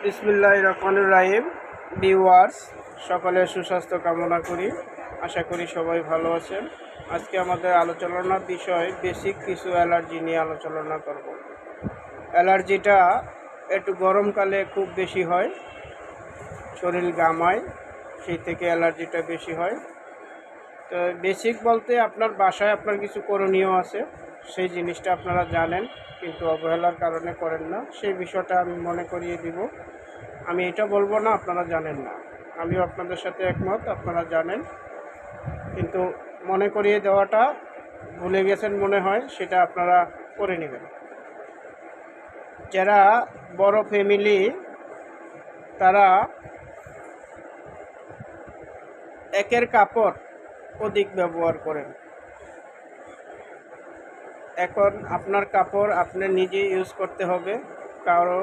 বিসমিল্লাহির রহমানির রহিম। ভিউয়ার্স, সকলের সুস্বাস্থ্য কামনা করি। আশা করি সবাই ভালো আছেন। আজকে আমাদের আলোচনার বিষয় বেসিক কিছু অ্যালার্জি নিয়ে আলোচনা করব। অ্যালার্জিটা একটু গরমকালে খুব বেশি হয়, শরীর ঘামায়, সেই থেকে অ্যালার্জিটা বেশি হয়। তো বেসিক বলতে আপনার বাসায় আপনার কিছু করণীয় আছে, সেই জিনিসটা আপনারা জানেন কিন্তু অবহেলার কারণে করেন না। সেই বিষয়টা আমি মনে করিয়ে দিব। আমি এটা বলবো না আপনারা জানেন না, আমিও আপনাদের সাথে একমত, আপনারা জানেন কিন্তু মনে করিয়ে দেওয়াটা ভুলে গেছেন মনে হয়, সেটা আপনারা করে নেবেন। যারা বড় ফ্যামিলি তারা একের কাপড় অধিক ব্যবহার করেন। এখন আপনার কাপড় আপনি নিজে ইউজ করতে হবে, কারো